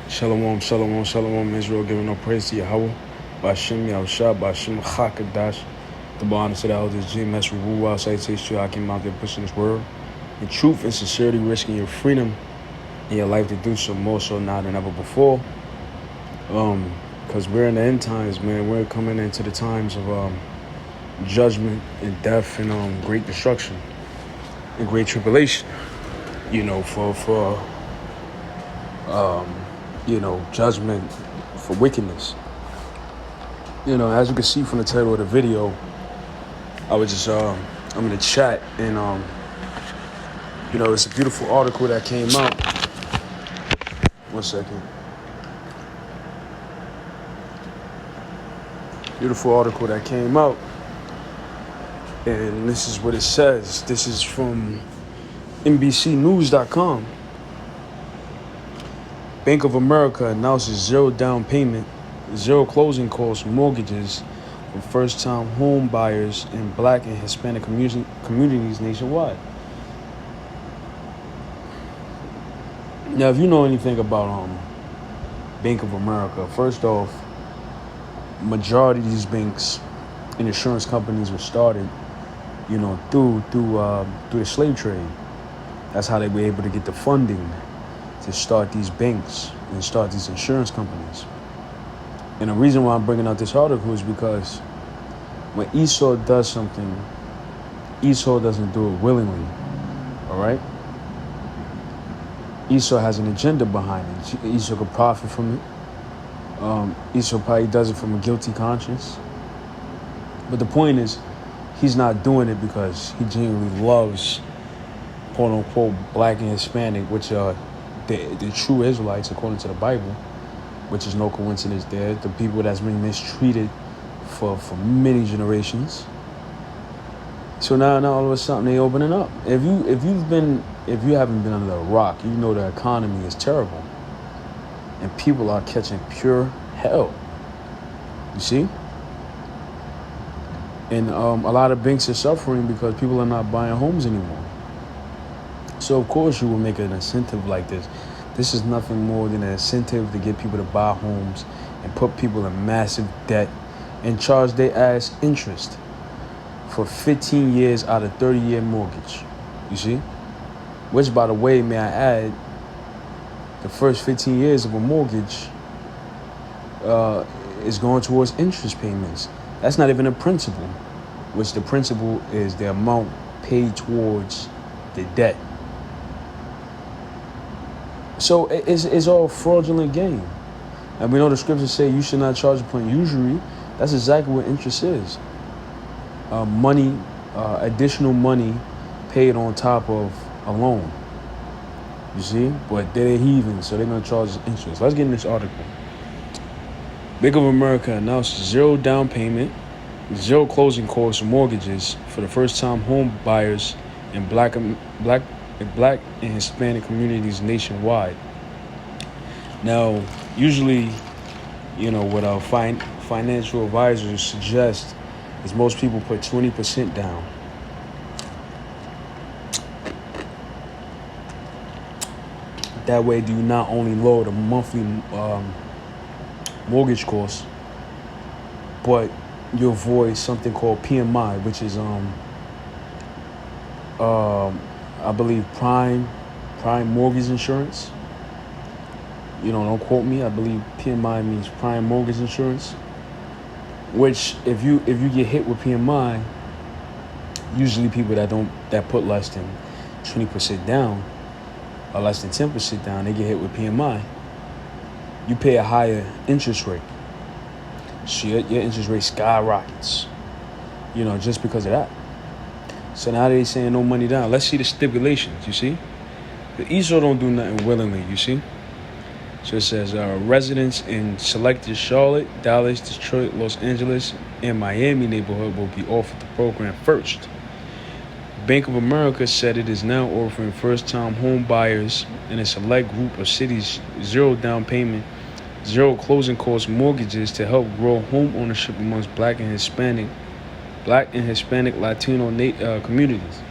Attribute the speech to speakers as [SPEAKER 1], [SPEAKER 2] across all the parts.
[SPEAKER 1] Shalom, shalom, shalom, Israel, giving no praise to Yahweh. Bashim Yahushua, Bashim Chakadash. The bond of the elders, GMS, Ruwa, Citation, Hakim out there pushing this word. In truth and sincerity, risking your freedom and your life to do so more so now than ever before. Because we're in the end times, man. We're coming into the times of judgment and death and great destruction and great tribulation. For judgment for wickedness. As you can see from the title of the video, I was just, I'm in the chat, and, it's a beautiful article that came out. One second. Beautiful article that came out, and this is what it says. This is from NBCnews.com. Bank of America announces zero down payment, zero closing costs mortgages for first-time home buyers in Black and Hispanic communities nationwide. Now, if you know anything about Bank of America, first off, majority of these banks and insurance companies were started, through the slave trade. That's how they were able to get the funding to start these banks and start these insurance companies. And the reason why I'm bringing out this article is because when Esau does something, Esau doesn't do it willingly, all right? Esau has an agenda behind it. Esau could profit from it. Esau probably does it from a guilty conscience. But the point is, he's not doing it because he genuinely loves, quote unquote, Black and Hispanic, which are the true Israelites according to the Bible, which is no coincidence there. The people that's been mistreated for many generations. So now all of a sudden they opening up. If you haven't been under a rock, you know the economy is terrible. And people are catching pure hell. You see? And a lot of banks are suffering because people are not buying homes anymore. So of course you will make an incentive like this. This is nothing more than an incentive to get people to buy homes and put people in massive debt and charge their ass interest for 15 years out of 30-year mortgage. You see? Which, by the way, may I add, the first 15 years of a mortgage is going towards interest payments. That's not even a principal, which the principal is the amount paid towards the debt. So it's all fraudulent game. And we know the scriptures say you should not charge upon usury. That's exactly what interest is. Additional money paid on top of a loan. You see? But they're heathens, so they're going to charge interest. Let's get in this article. Bank of America announced zero down payment, zero closing costs mortgages for the first-time home buyers in Black and Hispanic communities nationwide. Now, usually, what our financial advisors suggest is most people put 20% down. That way, do you not only lower the monthly mortgage costs, but you avoid something called PMI, which is I believe prime mortgage insurance. Don't quote me. I believe PMI means prime mortgage insurance. Which, if you get hit with PMI, usually people that put less than 20% down or less than 10% down, they get hit with PMI. You pay a higher interest rate. So your interest rate skyrockets. Just because of that. So now they saying no money down. Let's see the stipulations, you see? The Esau don't do nothing willingly, you see? So it says residents in selected Charlotte, Dallas, Detroit, Los Angeles, and Miami neighborhood will be offered the program first. Bank of America said it is now offering first-time home buyers in a select group of cities zero down payment, zero closing cost mortgages to help grow home ownership amongst Black and Hispanic Latino communities,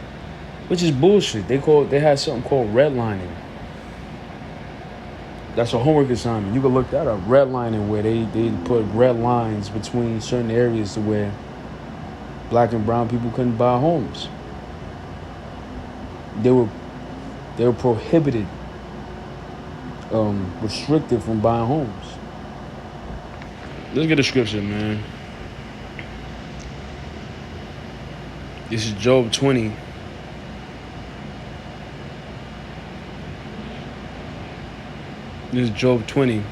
[SPEAKER 1] which is bullshit. They had something called redlining. That's a homework assignment. You can look that up. Redlining, where they put red lines between certain areas to where black and brown people couldn't buy homes. They were prohibited, restricted from buying homes. Let's get a scripture, man. This is Job 20. This is Job 20,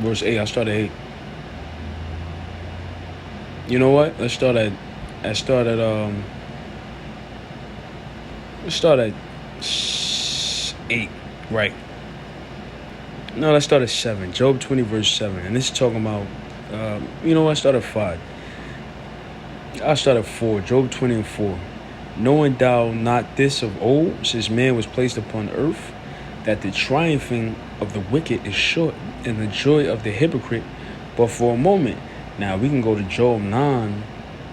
[SPEAKER 1] verse 8. I start at 8. You know what? Let's start at 8. Right. No, let's start at 7. Job 20, verse 7. And this is talking about, you know what? I start at 5. I start at 4. Job 20 and 4. Knowing thou not this of old, since man was placed upon earth, that the triumphing of the wicked is short, and the joy of the hypocrite but for a moment. Now, we can go to Job 9,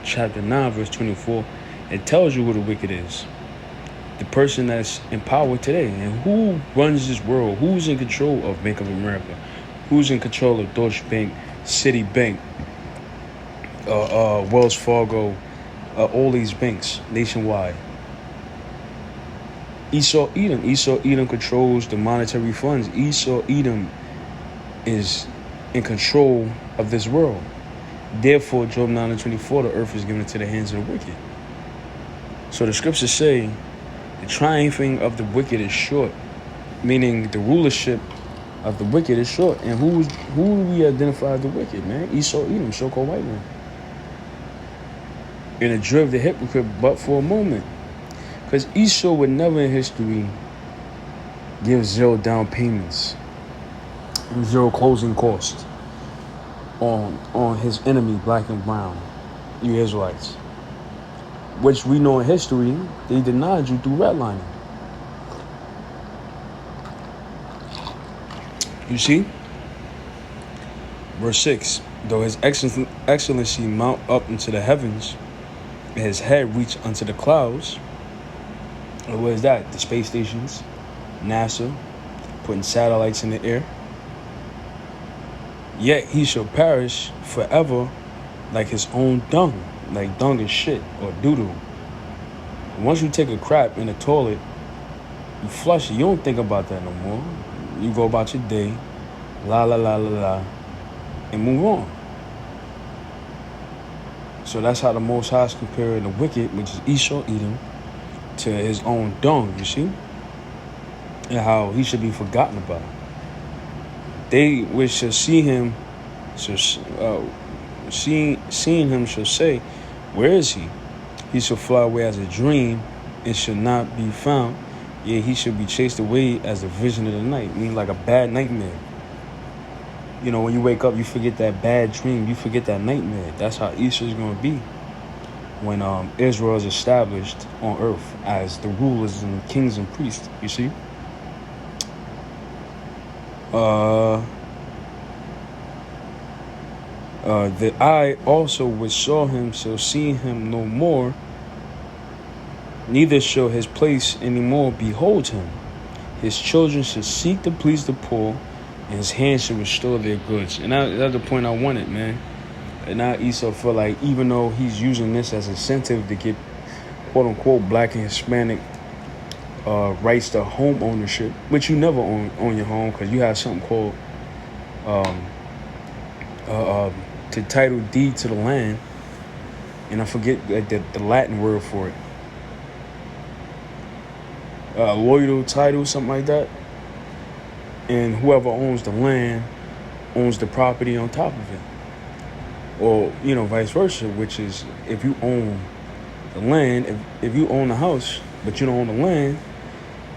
[SPEAKER 1] chapter 9, verse 24. It tells you who the wicked is. The person that's in power today. And who runs this world? Who's in control of Bank of America? Who's in control of Deutsche Bank, Citibank, Wells Fargo, all these banks nationwide? Esau Edom. Esau Edom controls the monetary funds. Esau Edom is in control of this world. Therefore, Job 9 and 24, the earth is given into the hands of the wicked. So the scriptures say the triumphing of the wicked is short, meaning the rulership of the wicked is short. And who do we identify as the wicked, man? Esau Edom, so-called white man. And it drove the hypocrite but for a moment. Because Esau would never in history give 0 down payments and 0 closing costs on his enemy, black and brown, you Israelites. Which we know in history, they denied you through redlining. You see? Verse 6. Though his excellency mount up into the heavens, and his head reach unto the clouds. What is that? The space stations, NASA, putting satellites in the air. Yet he shall perish forever like his own dung, like dung is shit or doo-doo. Once you take a crap in the toilet, you flush it. You don't think about that no more. You go about your day, la la la la la, and move on. So that's how the Most High is comparing the wicked, which is Esau Edom, to his own dung, you see? And how he should be forgotten about. They which shall see him, seeing him shall say, where is he? He shall fly away as a dream, and shall not be found. Yea, he shall be chased away as a vision of the night, meaning like a bad nightmare. You know, when you wake up, you forget that bad dream, you forget that nightmare. That's how Esau is going to be when Israel is established on earth as the rulers and kings and priests, you see? The eye also which saw him shall see him no more, neither shall his place any more behold him. His children shall seek to please the poor, and his hands shall restore their goods. And that's the point I wanted, man. And now Esau feel like, even though he's using this as incentive to get quote-unquote black and Hispanic rights to home ownership, which you never own your home, because you have something called the title deed to the land, and I forget the Latin word for it. Loyal title, something like that. And whoever owns the land owns the property on top of it. Or, you know, vice versa, which is if you own the land, if you own the house, but you don't own the land,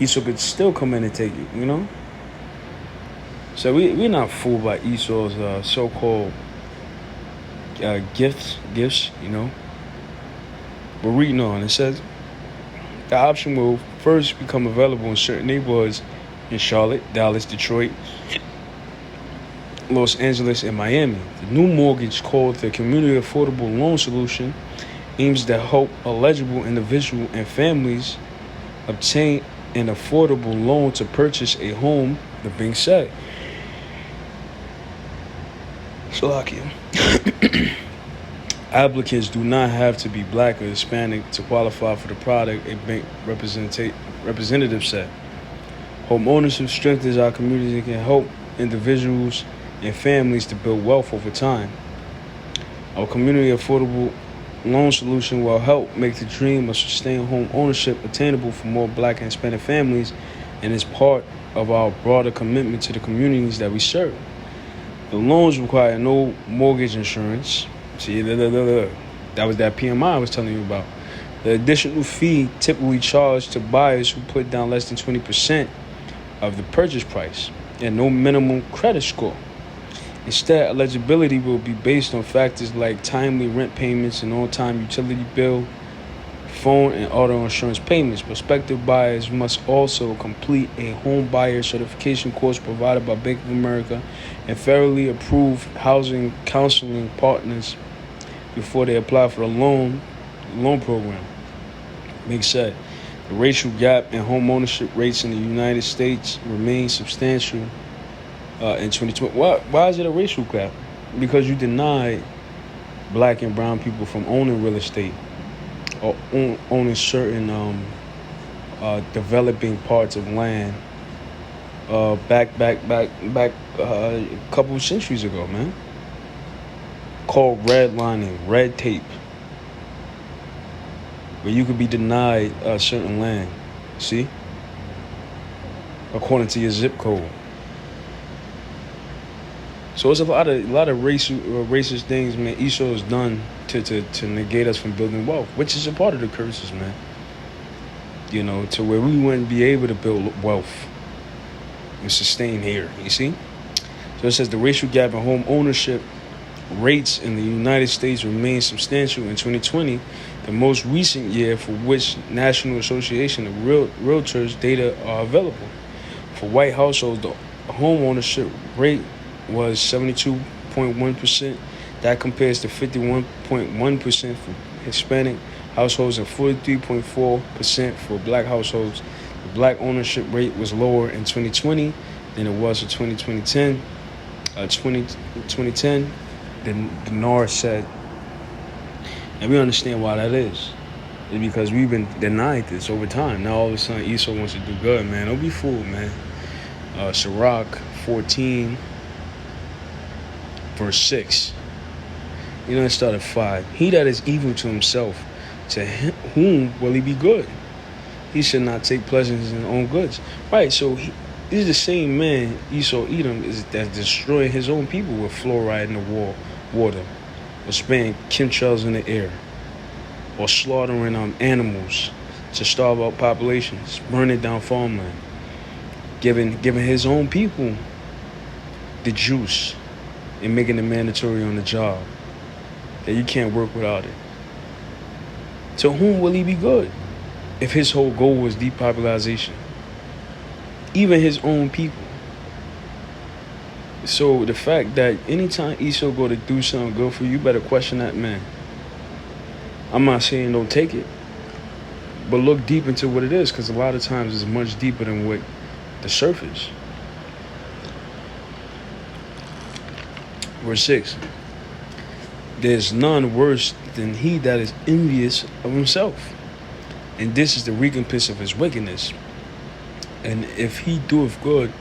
[SPEAKER 1] Esau could still come in and take it, you know? So we're not fooled by Esau's so-called gifts, you know? We're reading on. It says, the option will first become available in certain neighborhoods in Charlotte, Dallas, Detroit, Los Angeles, and Miami. The new mortgage, called the Community Affordable Loan Solution, aims to help eligible individuals and families obtain an affordable loan to purchase a home The being said, Slovakia. Applicants do not have to be black or Hispanic to qualify for the product, a bank representative said. Home ownership strengthens our community and can help individuals and families to build wealth over time. Our community affordable loan solution will help make the dream of sustained home ownership attainable for more black and Hispanic families and is part of our broader commitment to the communities that we serve. The loans require no mortgage insurance. See, that was that PMI I was telling you about. The additional fee typically charged to buyers who put down less than 20% of the purchase price and no minimum credit score. Instead, eligibility will be based on factors like timely rent payments and on-time utility bill, phone, and auto insurance payments. Prospective buyers must also complete a home buyer certification course provided by Bank of America and federally approved housing counseling partners before they apply for the loan program. Big said, the racial gap in home ownership rates in the United States remains substantial in 2020. Why is it a racial gap? Because you denied black and brown people from owning real estate or owning certain developing parts of land back a couple of centuries ago, man. Called redlining, red tape, where you could be denied certain land, see, according to your zip code. So it's a lot of racist things, man. Esau has done to negate us from building wealth, which is a part of the curses, man. You know, to where we wouldn't be able to build wealth and sustain here. You see? So it says the racial gap in home ownership rates in the United States remain substantial in 2020, the most recent year for which National Association of Realtors data are available. For white households, the home ownership rate was 72.1%. That compares to 51.1% for Hispanic households and 43.4% for black households. The black ownership rate was lower in 2020 than it was in 2010. The NAR said, and we understand why that is. It's because we've been denied this over time. Now all of a sudden Esau wants to do good, man. Don't be fooled, man. Sirach 14, verse 6. You know, it started 5. He that is evil to himself, to whom will he be good? He should not take pleasure in his own goods. Right, so this is the same man, Esau Edom, that's destroying his own people with fluoride in the water, or spraying chemtrails in the air, or slaughtering animals to starve out populations, burning down farmland, giving his own people the juice and making it mandatory on the job that you can't work without it. To whom will he be good if his whole goal was depopulation? Even his own people. So the fact that anytime Esau go to do something good for you, you better question that man. I'm not saying don't take it, but look deep into what it is, because a lot of times it's much deeper than what the surface. Verse 6. There's none worse than he that is envious of himself, and this is the recompense of his wickedness. And if he doeth good,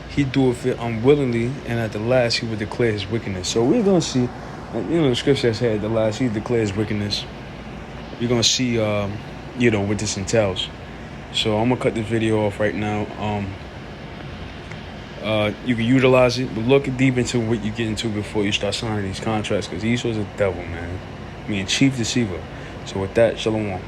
[SPEAKER 1] he doeth it unwillingly, and at the last he will declare his wickedness. So we're going to see, the scripture said at the last he declares wickedness. We're going to see, what this entails. So I'm going to cut this video off right now. You can utilize it, but look deep into what you get into before you start signing these contracts, because Esau's a devil, man. I mean, chief deceiver. So with that, shalom.